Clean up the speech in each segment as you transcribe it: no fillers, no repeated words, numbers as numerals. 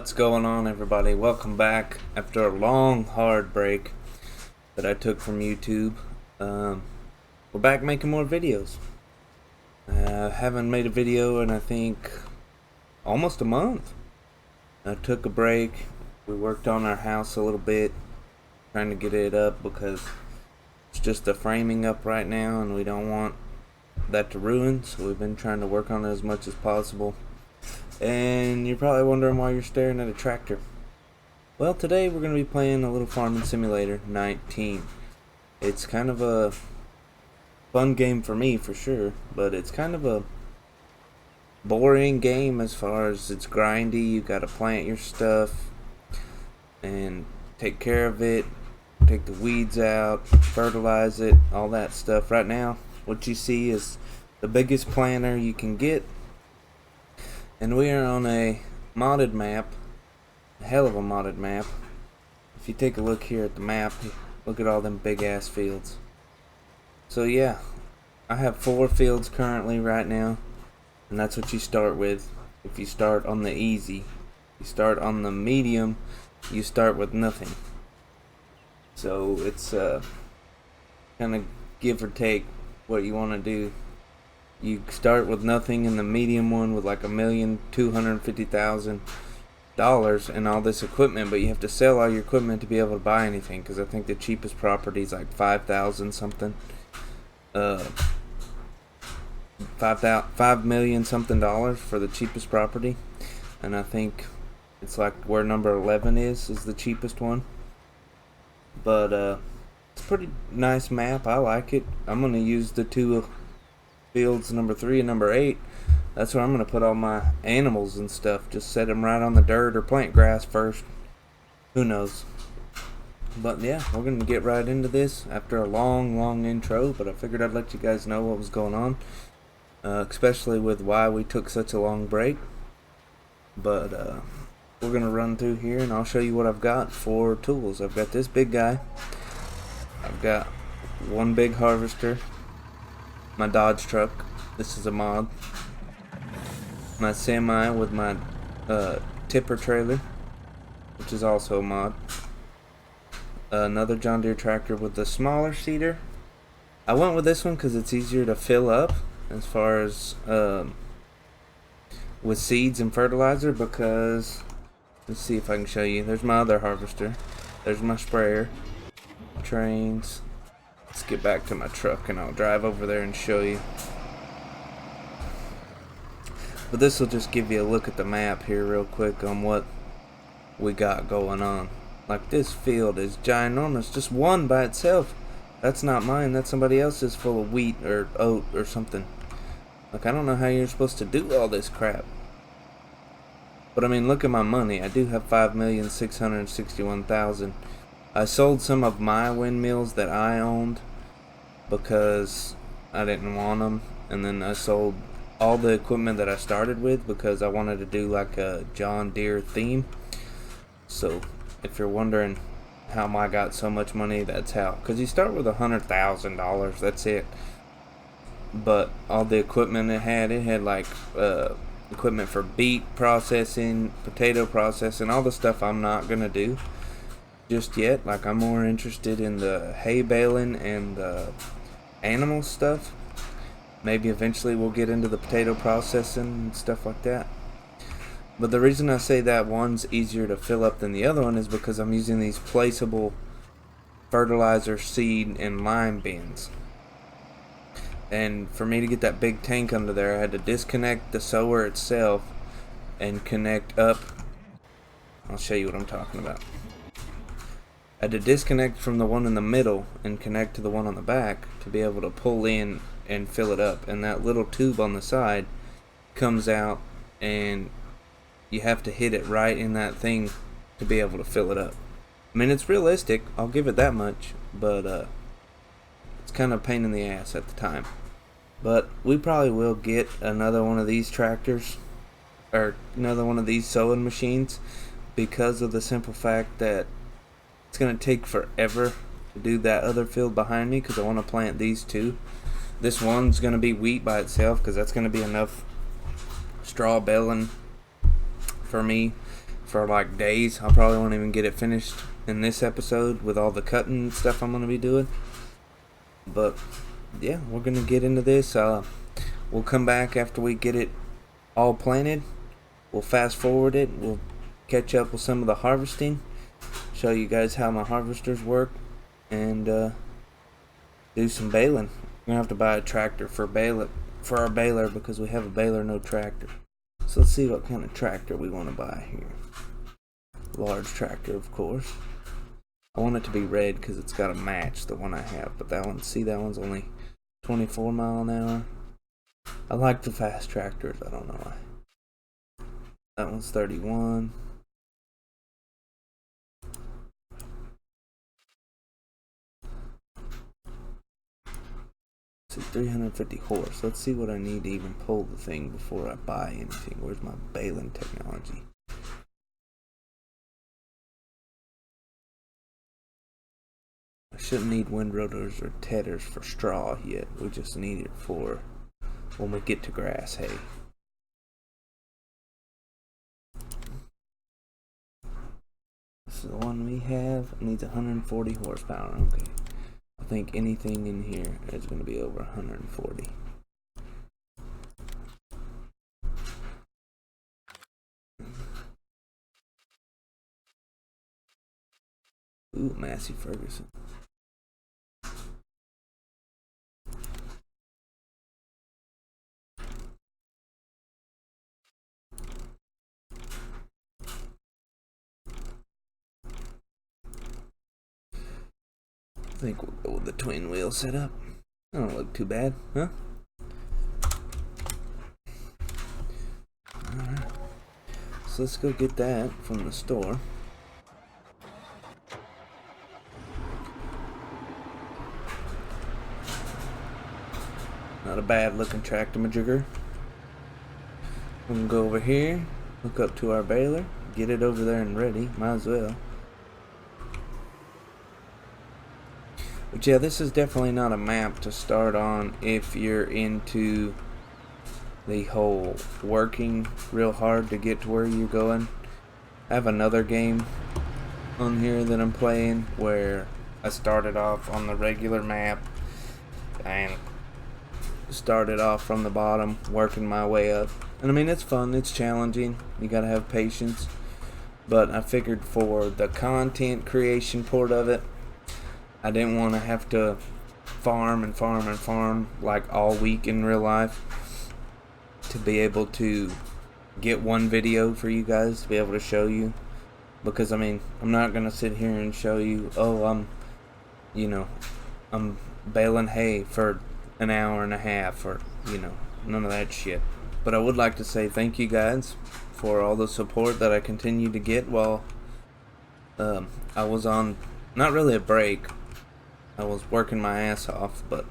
What's going on, everybody? Welcome back after a long, hard break that I took from YouTube. We're back making more videos. I haven't made a video in, I think, almost a month. I took a break. We worked on our house a little bit, trying to get it up because it's just the framing up right now and we don't want that to ruin, so we've been trying to work on it as much as possible. And you're probably wondering why you're staring at a tractor. Well, today we're going to be playing a little farming simulator 19. It's kind of a fun game for me, for sure, but it's kind of a boring game as far as it's grindy. You got to plant your stuff and take care of it, take the weeds out, fertilize it, all that stuff. Right now, what you see is the biggest planter you can get. And we are on a modded map, a hell of a modded map. If you take a look here at the map, look at all them big ass fields. So yeah, I have 4 fields currently right now, and that's what you start with. If you start on the easy, you start on the medium, you start with nothing. So it's kind of give or take what you want to do. You start with nothing in the medium one with like $1,250,000 and all this equipment, but you have to sell all your equipment to be able to buy anything, because I think the cheapest property is like 5,000 something, $5 million something for the cheapest property, and I think it's like where number 11 is the cheapest one. But it's a pretty nice map. I like it. I'm gonna use the two fields number 3 and number 8. That's where I'm going to put all my animals and stuff. Just set them right on the dirt or plant grass first. Who knows? But yeah, we're going to get right into this after a long intro. But I figured I'd let you guys know what was going on. Especially with why we took such a long break. But we're going to run through here and I'll show you what I've got for tools. I've got this big guy. I've got one big harvester. My Dodge truck, this is a mod. My semi with my tipper trailer, which is also a mod. Another John Deere tractor with the smaller seeder. I went with this one because it's easier to fill up as far as with seeds and fertilizer, because let's see if I can show you. There's my other harvester. There's my sprayer. Trains. Let's get back to my truck and I'll drive over there and show you. But this will just give you a look at the map here real quick on what we got going on. Like, this field is ginormous, just one by itself. That's not mine, that's somebody else's, full of wheat or oat or something. Like, I don't know how you're supposed to do all this crap. But I mean, look at my money. I do have $5,661,000. I sold some of my windmills that I owned because I didn't want them, and then I sold all the equipment that I started with because I wanted to do like a John Deere theme. So if you're wondering how I got so much money, that's how. Because you start with $100,000, that's it. But all the equipment it had like equipment for beet processing, potato processing, all the stuff I'm not gonna do just yet. Like, I'm more interested in the hay baling and the animal stuff. Maybe eventually we'll get into the potato processing and stuff like that. But the reason I say that one's easier to fill up than the other one is because I'm using these placeable fertilizer, seed, and lime bins. And for me to get that big tank under there, I had to disconnect the sower itself and connect up. I'll show you what I'm talking about. I had to disconnect from the one in the middle and connect to the one on the back to be able to pull in and fill it up. And that little tube on the side comes out and you have to hit it right in that thing to be able to fill it up. I mean, it's realistic, I'll give it that much, but it's kind of a pain in the ass at the time. But we probably will get another one of these tractors, or another one of these sowing machines, because of the simple fact that it's going to take forever to do that other field behind me, because I want to plant these two. This one's going to be wheat by itself, because that's going to be enough straw baling for me for like days. I probably won't even get it finished in this episode with all the cutting stuff I'm going to be doing. But yeah, we're going to get into this. We'll come back after we get it all planted. We'll fast forward it. We'll catch up with some of the harvesting. Show you guys how my harvesters work. And do some baling. We're going to have to buy a tractor for our baler because we have a baler, no tractor. So let's see what kind of tractor we want to buy here. Large tractor, of course. I want it to be red because it's got to match the one I have. But that one's only 24 mile an hour. I like the fast tractors. I don't know why. That one's 31. It's 350 horse. Let's see what I need to even pull the thing before I buy anything. Where's my baling technology? I shouldn't need windrotors or tedders for straw yet. We just need it for when we get to grass hay. This is the one we have. It needs 140 horsepower. Okay. I think anything in here is going to be over 140. Ooh, Massey Ferguson. I think we'll go with the twin wheel setup. That don't look too bad, huh? Alright. So let's go get that from the store. Not a bad looking tractor majigger. We can go over here, hook up to our baler, get it over there and ready. Might as well. But yeah, this is definitely not a map to start on if you're into the whole working real hard to get to where you're going. I have another game on here that I'm playing where I started off on the regular map and started off from the bottom, working my way up. And I mean, it's fun, it's challenging, you gotta have patience. But I figured for the content creation part of it, I didn't want to have to farm and farm and farm like all week in real life to be able to get one video for you guys to be able to show you. Because I mean, I'm not gonna sit here and show you, oh, I'm baling hay for an hour and a half, or none of that shit. But I would like to say thank you guys for all the support that I continue to get while I was on not really a break. I was working my ass off, but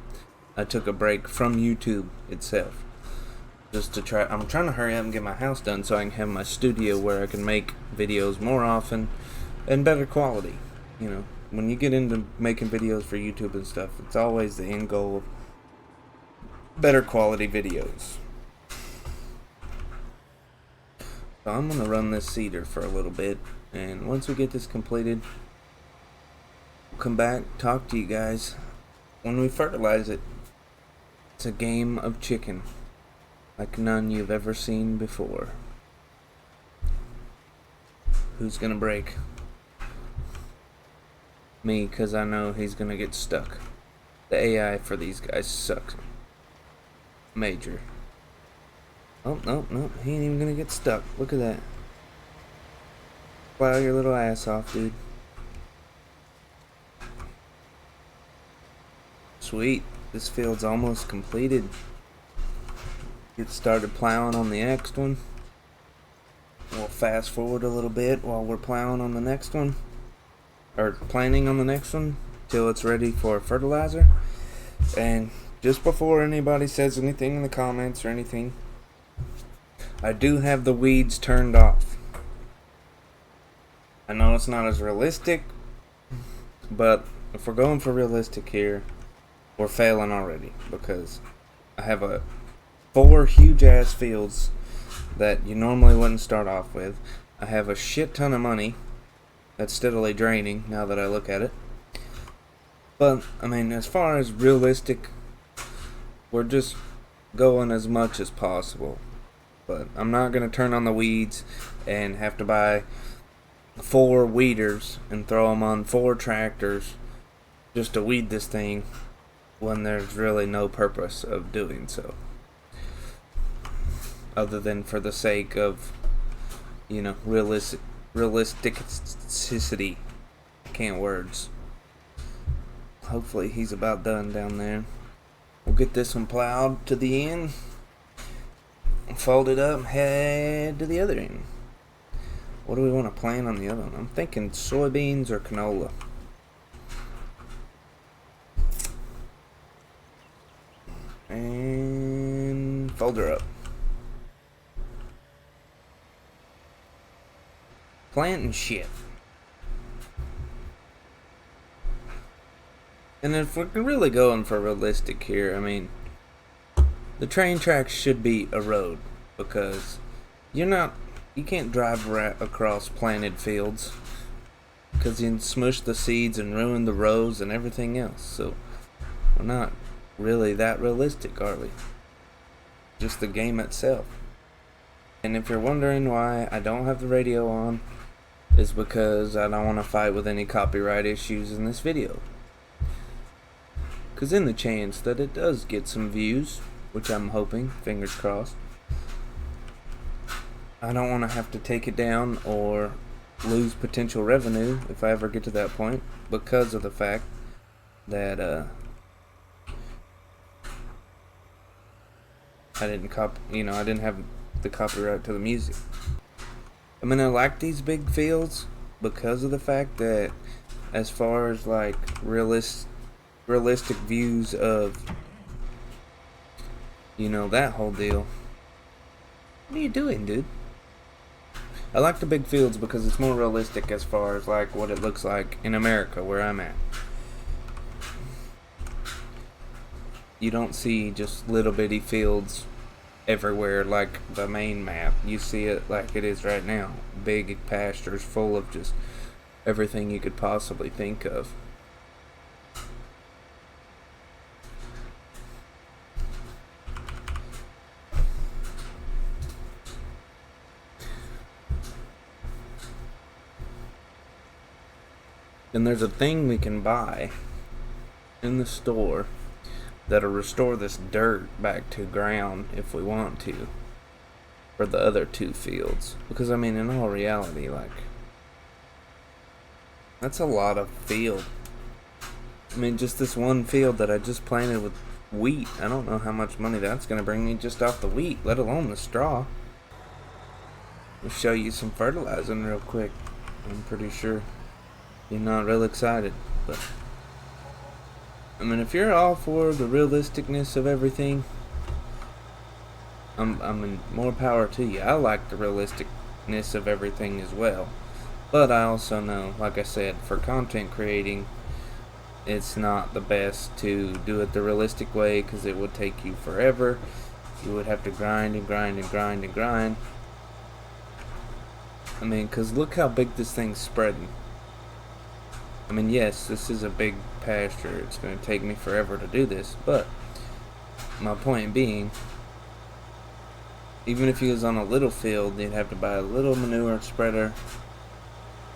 I took a break from YouTube itself just to try. I'm trying to hurry up and get my house done so I can have my studio where I can make videos more often and better quality. When you get into making videos for YouTube and stuff, it's always the end goal of better quality videos. So I'm gonna run this seeder for a little bit, and once we get this completed, we'll come back, talk to you guys. When we fertilize it, it's a game of chicken like none you've ever seen before. Who's gonna break? Me, because I know he's gonna get stuck. The AI for these guys sucks. Major. Oh, no, he ain't even gonna get stuck. Look at that. Plow your little ass off, dude. Sweet. This field's almost completed. Get started plowing on the next one. We'll fast forward a little bit while we're plowing on the next one. Or planting on the next one till it's ready for fertilizer. And just before anybody says anything in the comments or anything, I do have the weeds turned off. I know it's not as realistic, but if we're going for realistic here, we're failing already, because I have 4 huge ass fields that you normally wouldn't start off with. I have a shit ton of money that's steadily draining now that I look at it. But, I mean, as far as realistic, we're just going as much as possible. But I'm not going to turn on the weeds and have to buy 4 weeders and throw them on 4 tractors just to weed this thing when there's really no purpose of doing so. Other than for the sake of, you know, realisticity. Can't words. Hopefully he's about done down there. We'll get this one plowed to the end, fold it up, head to the other end. What do we want to plant on the other one? I'm thinking soybeans or canola. And fold her up. Planting shit. And if we're really going for realistic here, I mean, the train tracks should be a road, because you can't drive right across planted fields, because you can smush the seeds and ruin the rows and everything else. So we're not really that realistic, are we? Just the game itself. And if you're wondering why I don't have the radio on, is because I don't want to fight with any copyright issues in this video. Because in the chance that it does get some views, which I'm hoping, fingers crossed, I don't want to have to take it down or lose potential revenue if I ever get to that point, because of the fact that I didn't have the copyright to the music. I mean, I like these big fields because of the fact that, as far as like realistic views of, you know, that whole deal. What are you doing, dude? I like the big fields because it's more realistic as far as like what it looks like in America, where I'm at. You don't see just little bitty fields everywhere like the main map. You see it like it is right now. Big pastures full of just everything you could possibly think of. And there's a thing we can buy in the store that'll restore this dirt back to ground if we want to, for the other 2 fields. Because I mean, in all reality, like, that's a lot of field. I mean, just this one field that I just planted with wheat, I don't know how much money that's going to bring me just off the wheat, let alone the straw. I'll show you some fertilizing real quick. I'm pretty sure you're not real excited, but I mean, if you're all for the realisticness of everything, I mean, more power to you. I like the realisticness of everything as well, but I also know, like I said, for content creating, it's not the best to do it the realistic way, because it would take you forever. You would have to grind and grind and grind and grind. I mean, because look how big this thing's spreading. I mean, yes, this is a big pasture. It's going to take me forever to do this, but my point being, even if you was on a little field, you'd have to buy a little manure spreader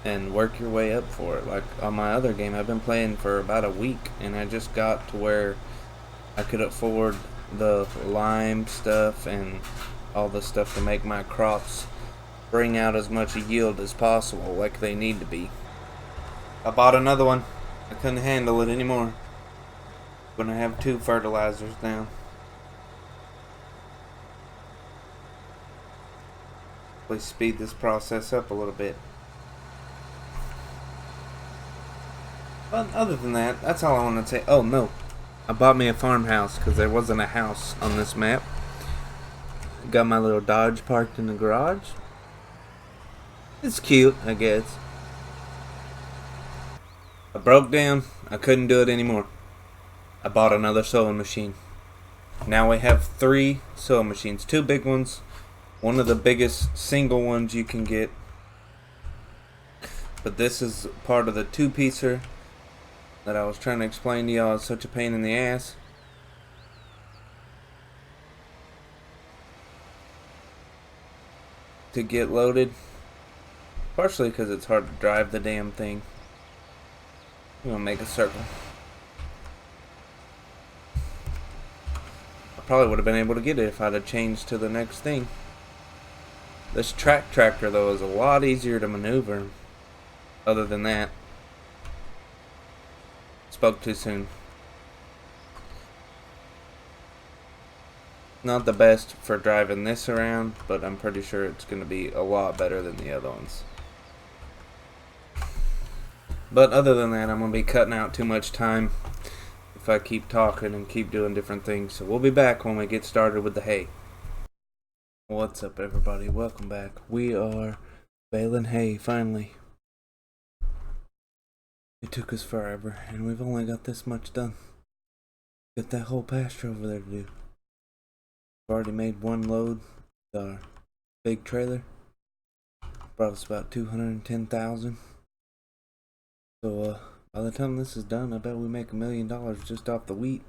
and work your way up for it. Like on my other game, I've been playing for about a week, and I just got to where I could afford the lime stuff and all the stuff to make my crops bring out as much yield as possible, like they need to be. I bought another one. I couldn't handle it anymore. Gonna have 2 fertilizers now. Please speed this process up a little bit. But other than that, that's all I want to say. Oh no, I bought me a farmhouse because there wasn't a house on this map. Got my little Dodge parked in the garage. It's cute, I guess. I broke down. I couldn't do it anymore. I bought another sewing machine. Now we have 3 sewing machines. 2 big ones. One of the biggest single ones you can get. But this is part of the two-piecer that I was trying to explain to y'all. It's such a pain in the ass. To get loaded. Partially because it's hard to drive the damn thing. I'm gonna make a circle. I probably would have been able to get it if I'd have changed to the next thing. This track tractor though is a lot easier to maneuver. Other than that, spoke too soon. Not the best for driving this around, but I'm pretty sure it's going to be a lot better than the other ones. But other than that, I'm going to be cutting out too much time if I keep talking and keep doing different things. So we'll be back when we get started with the hay. What's up, everybody? Welcome back. We are baling hay, finally. It took us forever, and we've only got this much done. Got that whole pasture over there to do. We've already made one load with our big trailer. Brought us about 210,000. So by the time this is done, I bet we make $1 million just off the wheat,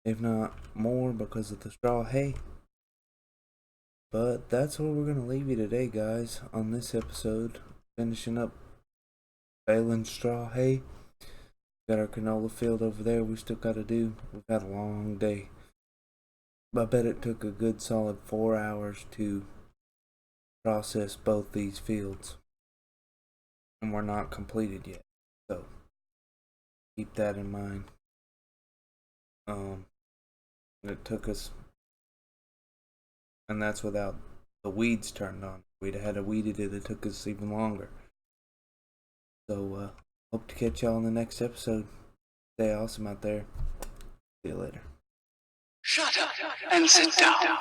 if not more, because of the straw hay. But that's where we're gonna leave you today, guys, on this episode. Finishing up baling straw hay. Got our canola field over there we still got to do. We've had a long day. I bet it took a good solid 4 hours to process both these fields. And we're not completed yet. So keep that in mind. It took us, and that's without the weeds turned on. If we'd had a weeded it, it took us even longer. So hope to catch y'all in the next episode. Stay awesome out there. See you later. Shut up and sit down.